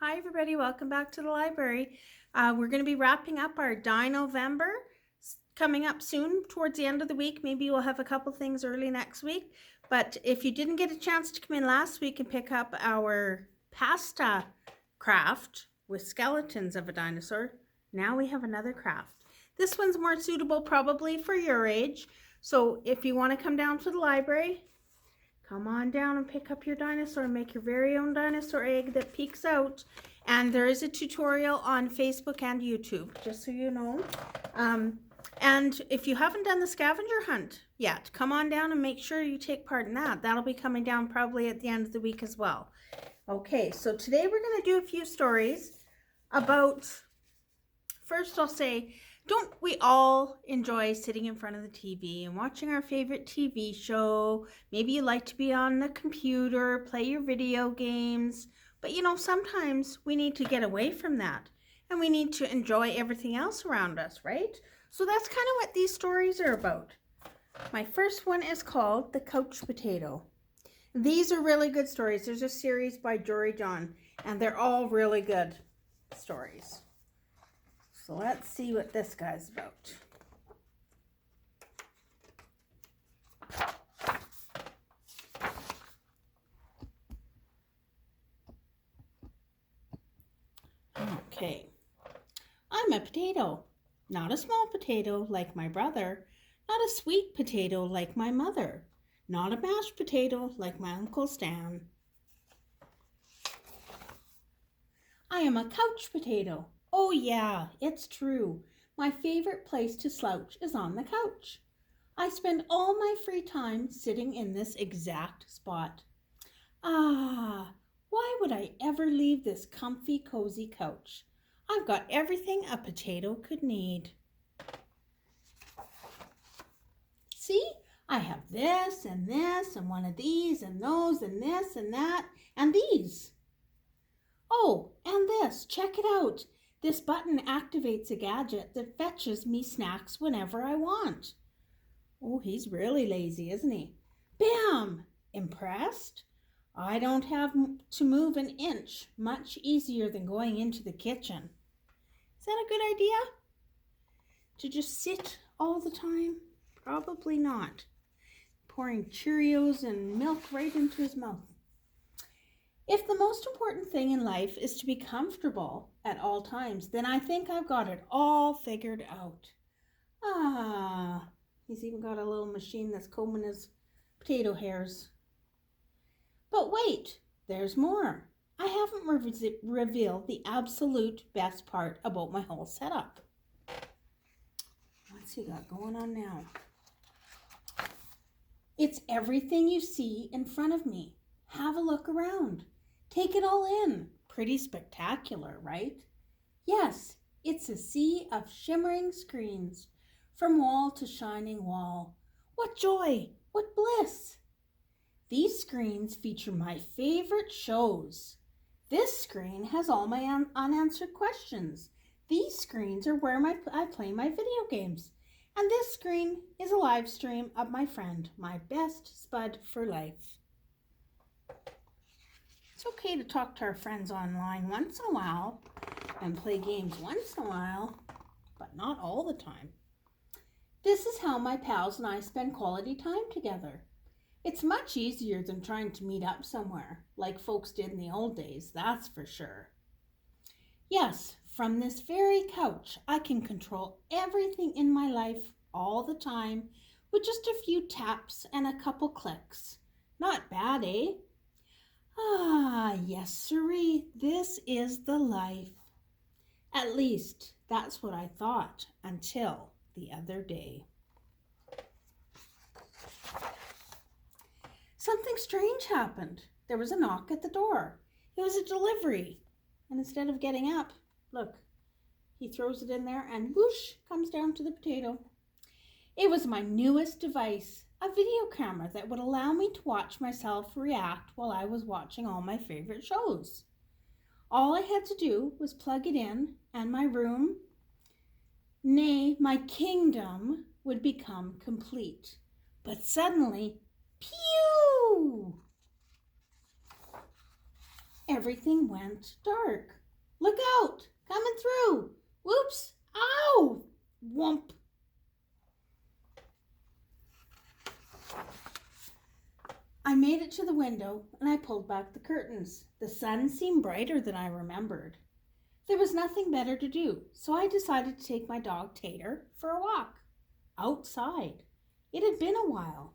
Hi everybody, welcome back to the library. We're going to be wrapping up our Dino-vember coming up soon towards the end of the week. Maybe we'll have a couple things early next week. But if you didn't get a chance to come in last week and pick up our pasta craft with skeletons of a dinosaur, now we have another craft. This one's more suitable probably for your age. So if you want to come down to the library, come on down and pick up your dinosaur and make your very own dinosaur egg that peeks out. And there is a tutorial on Facebook and YouTube, just so you know. And if you haven't done the scavenger hunt yet, come on down and make sure you take part in that. That'll be coming down probably at the end of the week as well. Okay, so today we're going to do a few stories about, first I'll say, don't we all enjoy sitting in front of the TV and watching our favorite TV show? Maybe you like to be on the computer, play your video games, but you know, sometimes we need to get away from that and we need to enjoy everything else around us, right? So that's kind of what these stories are about. My first one is called The Couch Potato. These are really good stories. There's a series by Jory and they're all really good stories. So let's see what this guy's about. Okay. I'm a potato. Not a small potato like my brother. Not a sweet potato like my mother. Not a mashed potato like my Uncle Stan. I am a couch potato. Oh yeah, it's true. My favorite place to slouch is on the couch. I spend all my free time sitting in this exact spot. Ah, why would I ever leave this comfy, cozy couch? I've got everything a potato could need. See, I have this and one of these and those and this and that and these. Oh, and this, check it out. This button activates a gadget that fetches me snacks whenever I want. Oh, he's really lazy, isn't he? Bam! Impressed? I don't have to move an inch. Much easier than going into the kitchen. Is that a good idea? To just sit all the time? Probably not. Pouring Cheerios and milk right into his mouth. If the most important thing in life is to be comfortable at all times, then I think I've got it all figured out. Ah, he's even got a little machine that's combing his potato hairs. But wait, there's more. I haven't revealed the absolute best part about my whole setup. What's he got going on now? It's everything you see in front of me. Have a look around. Take it all in. Pretty spectacular, right? Yes, it's a sea of shimmering screens, from wall to shining wall. What joy! What bliss! These screens feature my favorite shows. This screen has all my unanswered questions. These screens are where I play my video games. And this screen is a live stream of my friend, my best spud for life. It's okay to talk to our friends online once in a while and play games once in a while, but not all the time. This is how my pals and I spend quality time together. It's much easier than trying to meet up somewhere, like folks did in the old days, that's for sure. Yes, from this very couch, I can control everything in my life all the time with just a few taps and a couple clicks. Not bad, eh? Ah, yes, sirree, this is the life. At least, that's what I thought until the other day. Something strange happened. There was a knock at the door. It was a delivery. And instead of getting up, look, he throws it in there and whoosh, comes down to the potato. It was my newest device, a video camera that would allow me to watch myself react while I was watching all my favorite shows. All I had to do was plug it in and my room, nay, my kingdom, would become complete. But suddenly, pew! everything went dark. Look out! Coming through! Whoops! Ow! Whomp! I made it to the window and I pulled back the curtains. The sun seemed brighter than I remembered. There was nothing better to do, so I decided to take my dog Tater for a walk outside. It had been a while.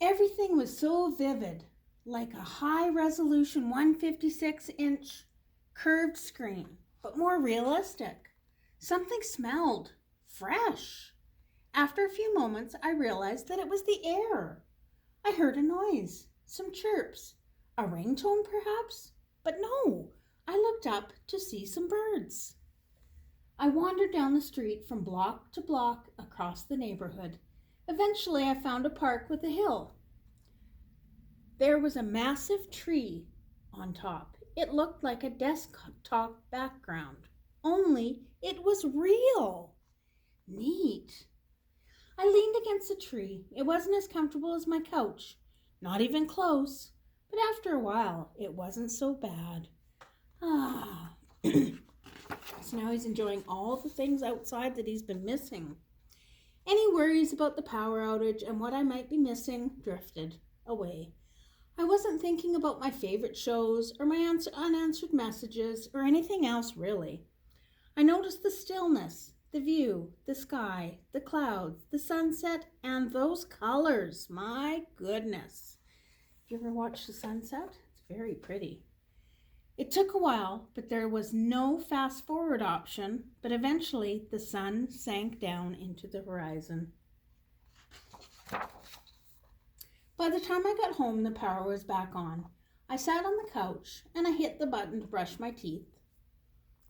Everything was so vivid, like a high-resolution 156-inch curved screen, but more realistic. Something smelled fresh. After a few moments, I realized that it was the air. I heard a noise, some chirps, a ringtone perhaps, but no, I looked up to see some birds. I wandered down the street from block to block across the neighborhood. Eventually, I found a park with a hill. There was a massive tree on top. It looked like a desktop background, only it was real. Neat. I leaned against the tree. It wasn't as comfortable as my couch, not even close, but after a while, it wasn't so bad. So now he's enjoying all the things outside that he's been missing. Any worries about the power outage and what I might be missing drifted away. I wasn't thinking about my favorite shows or my unanswered messages or anything else really. I noticed the stillness, the view, the sky, the clouds, the sunset, and those colors. My goodness. Have you ever watched the sunset? It's very pretty. It took a while, but there was no fast forward option, but eventually the sun sank down into the horizon. By the time I got home, the power was back on. I sat on the couch and I hit the button to brush my teeth.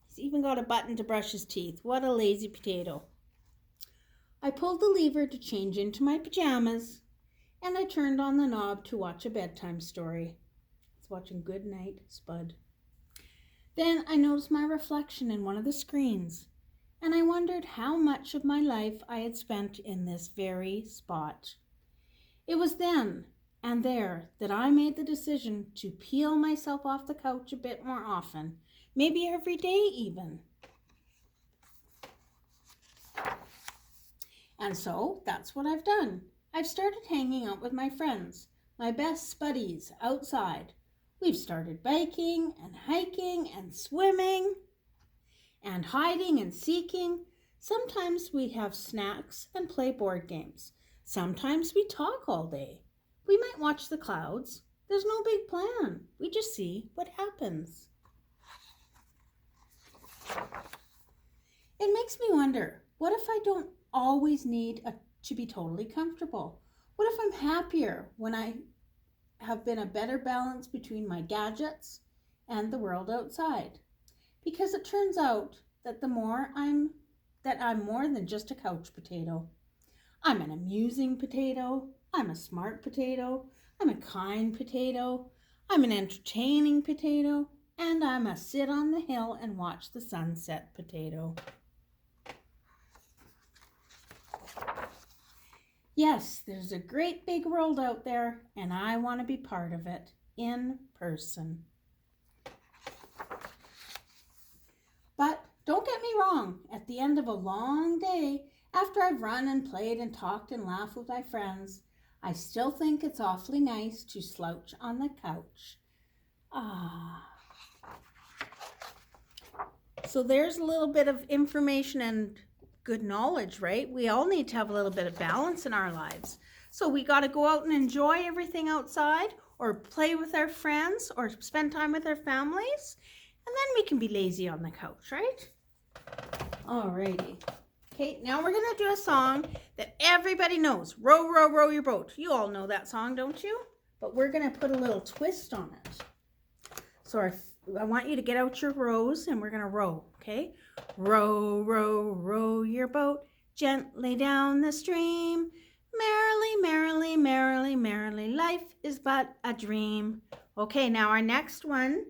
He's even got a button to brush his teeth. What a lazy potato. I pulled the lever to change into my pajamas and I turned on the knob to watch a bedtime story. I was watching Good Night, Spud. Then I noticed my reflection in one of the screens and I wondered how much of my life I had spent in this very spot. It was then and there that I made the decision to peel myself off the couch a bit more often, maybe every day even. And so that's what I've done. I've started hanging out with my friends, my best buddies outside. We've started biking and hiking and swimming and hiding and seeking. Sometimes we have snacks and play board games. Sometimes we talk all day. We might watch the clouds. There's no big plan. We just see what happens. It makes me wonder, what if I don't always need to be totally comfortable? What if I'm happier when I have been a better balance between my gadgets and the world outside? Because it turns out that I'm more than just a couch potato. I'm an amusing potato, I'm a smart potato, I'm a kind potato, I'm an entertaining potato, and I'm a sit on the hill and watch the sunset potato. Yes, there's a great big world out there, and I want to be part of it in person. But don't get me wrong, at the end of a long day, after I've run and played and talked and laughed with my friends, I still think it's awfully nice to slouch on the couch. So there's a little bit of information and good knowledge, right? We all need to have a little bit of balance in our lives. So we got to go out and enjoy everything outside, or play with our friends, or spend time with our families, and then we can be lazy on the couch, right? Alrighty. Okay, now we're going to do a song that everybody knows. Row, row, row your boat. You all know that song, don't you? But we're going to put a little twist on it. So I want you to get out your rows and we're going to row, okay? Row, row, row your boat gently down the stream. Merrily, merrily, merrily, merrily, life is but a dream. Okay, now our next one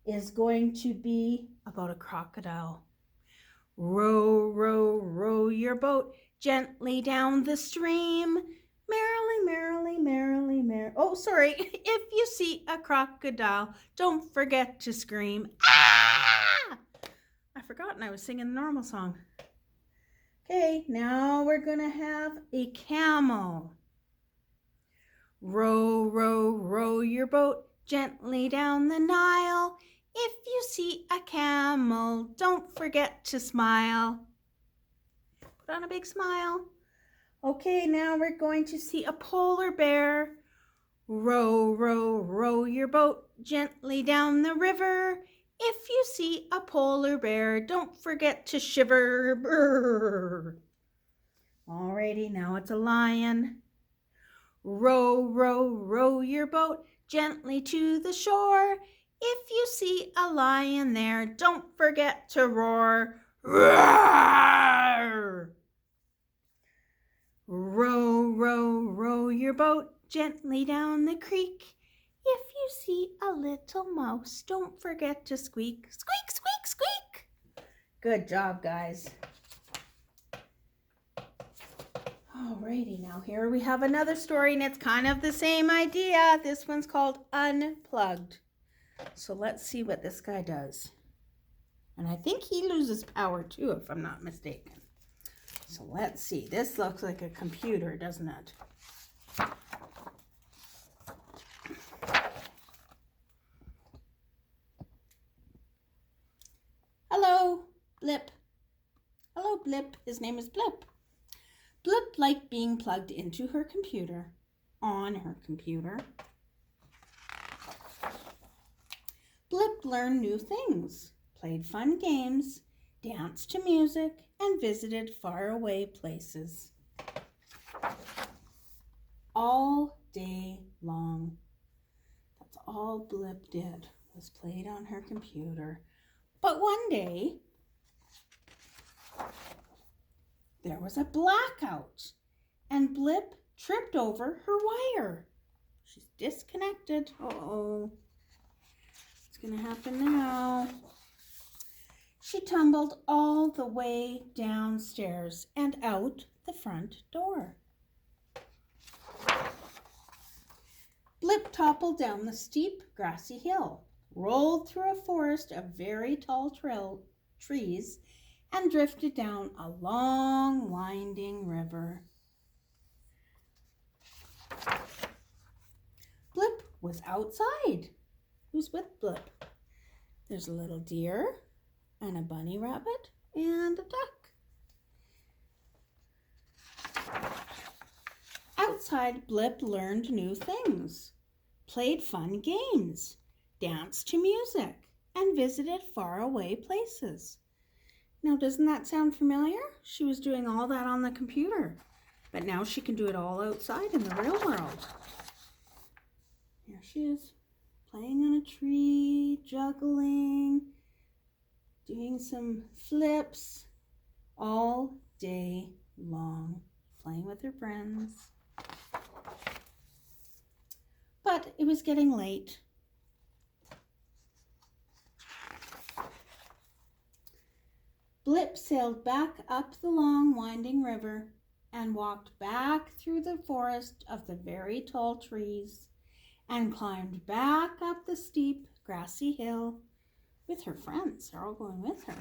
is going to be about a crocodile. Row, row, row your boat gently down the stream. Merrily, merrily, merrily, merrily. Oh, sorry. If you see a crocodile, don't forget to scream. Ah! I forgot I was singing the normal song. Okay, now we're going to have a camel. Row, row, row your boat gently down the Nile. If you see a camel, don't forget to smile. Put on a big smile. Okay, now we're going to see a polar bear. Row, row, row your boat gently down the river. If you see a polar bear, don't forget to shiver. Brr. Alrighty, now it's a lion. Row, row, row your boat gently to the shore. If you see a lion there, don't forget to roar. Roar! Row, row, row your boat gently down the creek. If you see a little mouse, don't forget to squeak. Squeak, squeak, squeak. Good job, guys. Alrighty, now here we have another story, and it's kind of the same idea. This one's called Unplugged. So let's see what this guy does. And I think he loses power too, if I'm not mistaken. So let's see. This looks like a computer, doesn't it? Hello, Blip. Hello, Blip. His name is Blip. Blip liked being plugged into her computer, on her computer. Blip learned new things, played fun games, danced to music, and visited faraway places. All day long. That's all Blip did, was played on her computer. But one day, there was a blackout, and Blip tripped over her wire. She's disconnected. Uh-oh. What's going to happen now? She tumbled all the way downstairs and out the front door. Blip toppled down the steep, grassy hill, rolled through a forest of very tall trees, and drifted down a long, winding river. Blip was outside. Who's with Blip? There's a little deer, and a bunny rabbit, and a duck. Outside, Blip learned new things, played fun games, danced to music, and visited faraway places. Now, doesn't that sound familiar? She was doing all that on the computer, but now she can do it all outside in the real world. Here she is, playing on a tree, juggling, doing some flips all day long, playing with her friends. But it was getting late. Blip sailed back up the long, winding river and walked back through the forest of the very tall trees and climbed back up the steep, grassy hill with her friends. They're all going with her.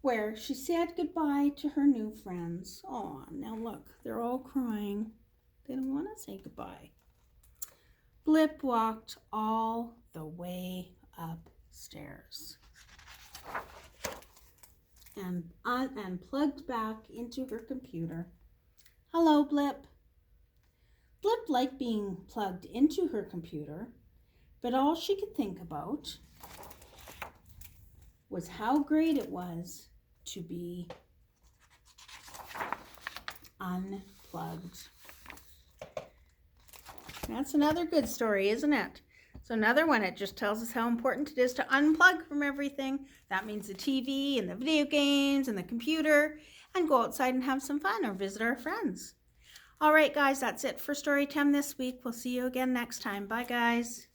Where she said goodbye to her new friends. Oh, now look, they're all crying. They don't want to say goodbye. Blip walked all the way upstairs and plugged back into her computer. Hello, Blip. Blip liked being plugged into her computer, but all she could think about was how great it was to be unplugged. That's another good story, isn't it? So another one, it just tells us how important it is to unplug from everything. That means the TV and the video games and the computer, and go outside and have some fun or visit our friends. All right, guys, that's it for Storytime this week. We'll see you again next time. Bye, guys.